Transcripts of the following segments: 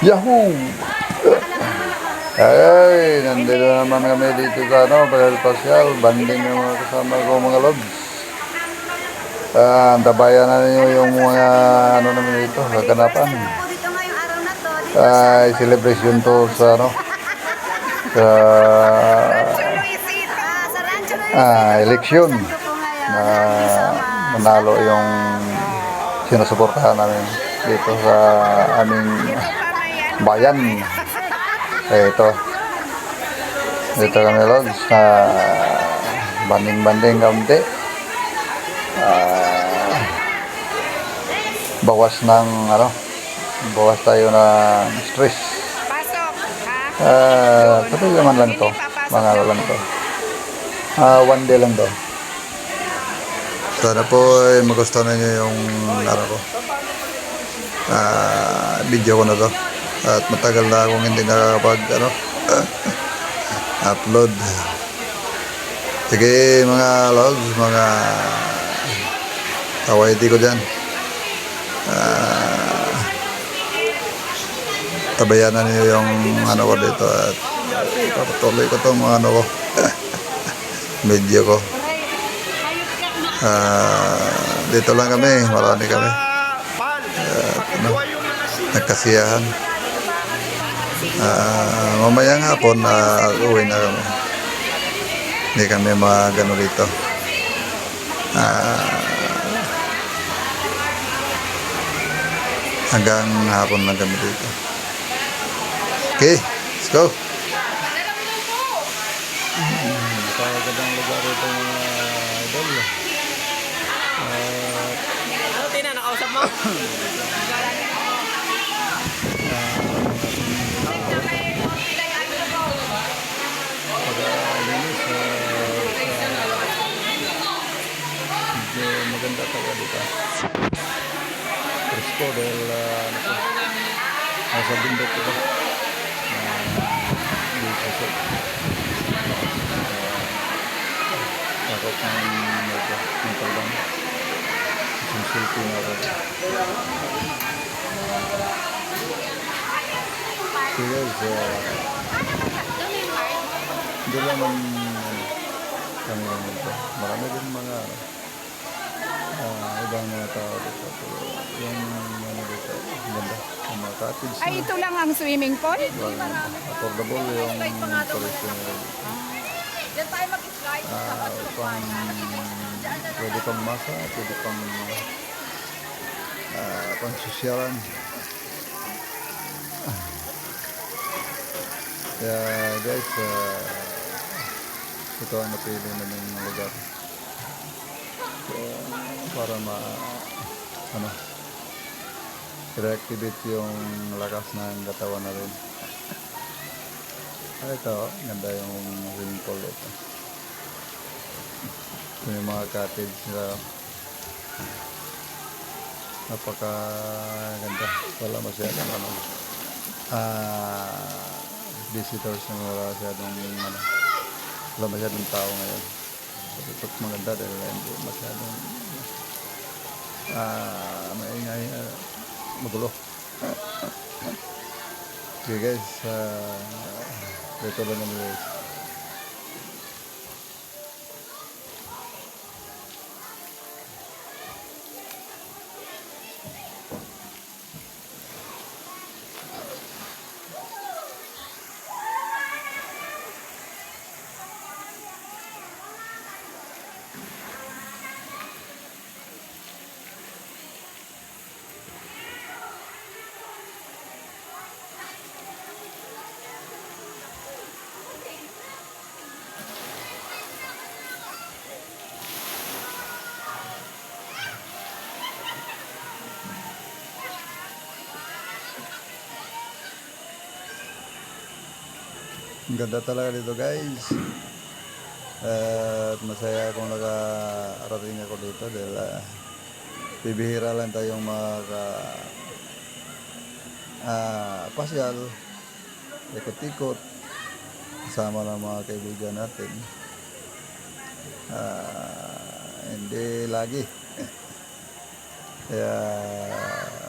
Yahoo! Ay, nandito naman kami dito sa Bagel Pasyal, banding ng mga kasama ko mga lods. Antabayan na ninyo yung mga namin dito, kaganapan. Celebration to sa eleksyon na manalo yung sinusuportahan namin dito sa aming bayan. Ito kami lods na banding-banding kaunti. Bawas tayo ng stress. Tapi naman lang to, mga lang to. One day lang to. Sana po magustuhan niyo yung video ko na to. At matagal na akong hindi nakakapag upload. Sige mga logs, mga kawaiti ko dyan, tabayanan niyo yung ko dito at papatuloy ko itong mga ko video ko. Dito lang kami, marami kami, nagkasiyahan. Mamayang hapon uwi na kami, hindi kami magano dito. Hanggang hapon lang kami dito. Okay, let's go. Napakagandang lugar ito mga idol. Ano tina, nakausap mo? Maganda talaga dito. Presko dahil nasa bundok ito. Dito sa takot ng talbang. Isang silpi na rin. So guys, hindi naman kami lang dito. Marami din mga ibang mga tao dito. Yung dito, ganda. Yung mga cottage. Ay, ito lang ang swimming pool? Affordable yung presyo nila dito. Pwede pang masa, pwede pang sosyalan. Kaya guys, ito ang napili namin ng lugar. So, para reactivate yung lakas ng katawan na rin. Ito, ganda yung swimming pool ito. Yung mga cottage na napaka ganda. Wala masyadong visitors na wala masyadong tao ngayon. Ito maganda dahil hindi masyadong maingay, magulo. Okay guys, dito lang naman guys. Ang ganda talaga dito guys. At masaya akong nakarating ako dito dahil bibihira lang tayong pasyal, ikot-ikot, kasama ng mga kaibigan natin. Hindi lagi. Kaya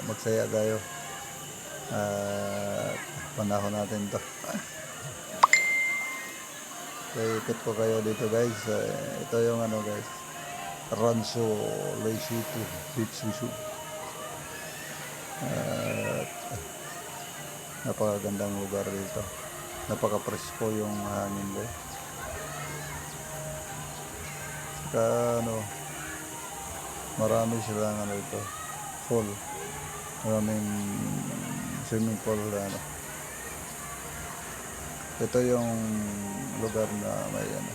magsaya tayo. Panahon natin to. Kaya ikot ko kayo dito guys. Ito yung ano guys, Rancho Leisito Beach Resort. Napakagandang lugar dito. Napaka-presko yung hangin guys. Saka ano, marami silang ano ito, pool. Maraming swimming pool ano. Ito yung lugar na may ano,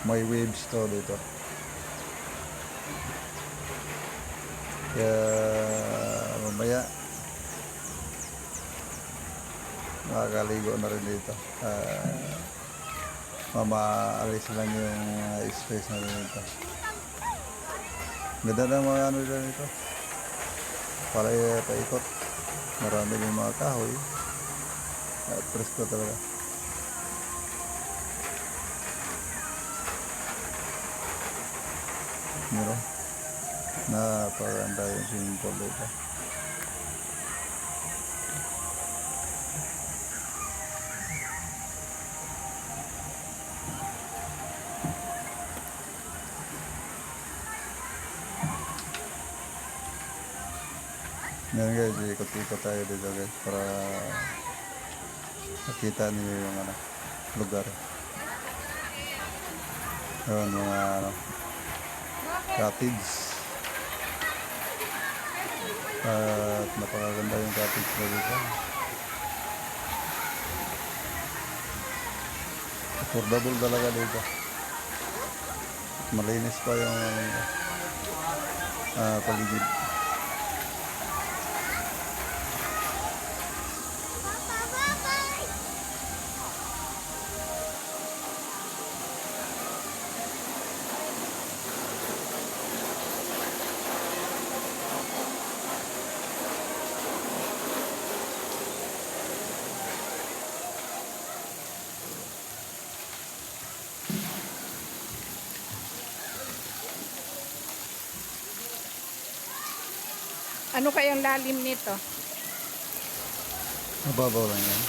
may waves to dito. Kaya mamaya makakaligo na rin dito. Mamaalis lang yung space na rin dito. Ganda ng mga ano dito. Paikot. Marami din mga kahoy. At presko talaga. Meron. Napaganda yung swimming pool dito. Ngayon guys, ikot-ikot tayo dito guys para makita niyo yung ano, lugar. Yun, mga ano, cottage. At napakaganda yung cottage na dito. Affordable talaga dito. Malinis pa yung paligid. Ano kayang lalim nito? Mababaw lang yan.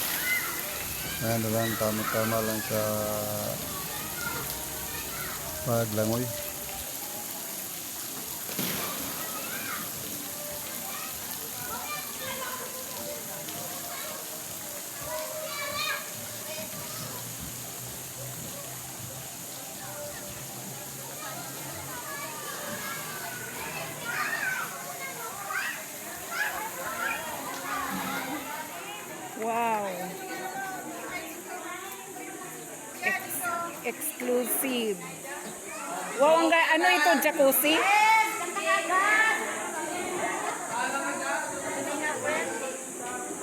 Ano lang, tama-tama lang sa paglangoy. Wow. Exclusive. Wow, ano ito, jacuzzi?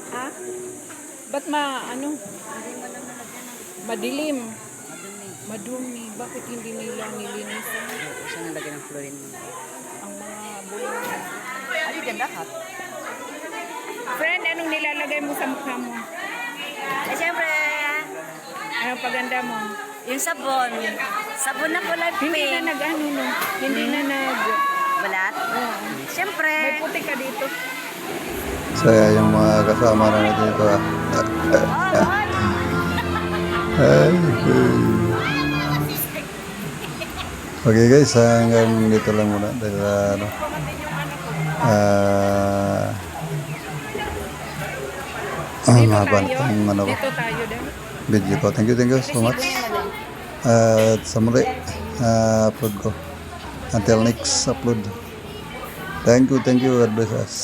Ha? Ba't madilim? Madumi. Bakit hindi nila nilinisan? Saan nalagyan ng fluorine? Ang mga bulong. Ano ganda ka? Friend, anong nilalagay mo sa mukha mo? Eh, siyempre, Anong paganda mo? yung sabon. Sabon na kulay Hindi na pink. nag-ano, no? Hindi na Balat. Siyempre. May puti ka dito. Saya yung mga kasama na dito. Ay, okay guys, hanggang dito lang muna dahil ano, mahaba na itong ano ko, Dito tayo din. video ko. Thank you so much. At sa muli, upload ko. Until next upload. Thank you, God bless us.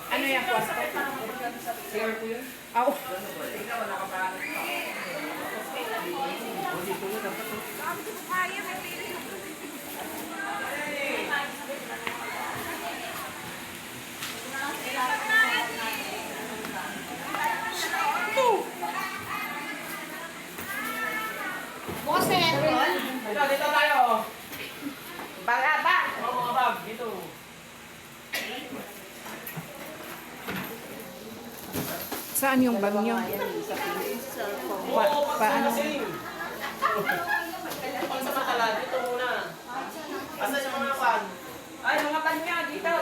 Ano yan, kwarto? Aw. Dito tayo. Balaba. Oo, mga bag. Dito. Saan yung bag nyo? Paano? Pagsamantala, dito muna. Asa yung mga pan? Ay, mga bag nyo dito.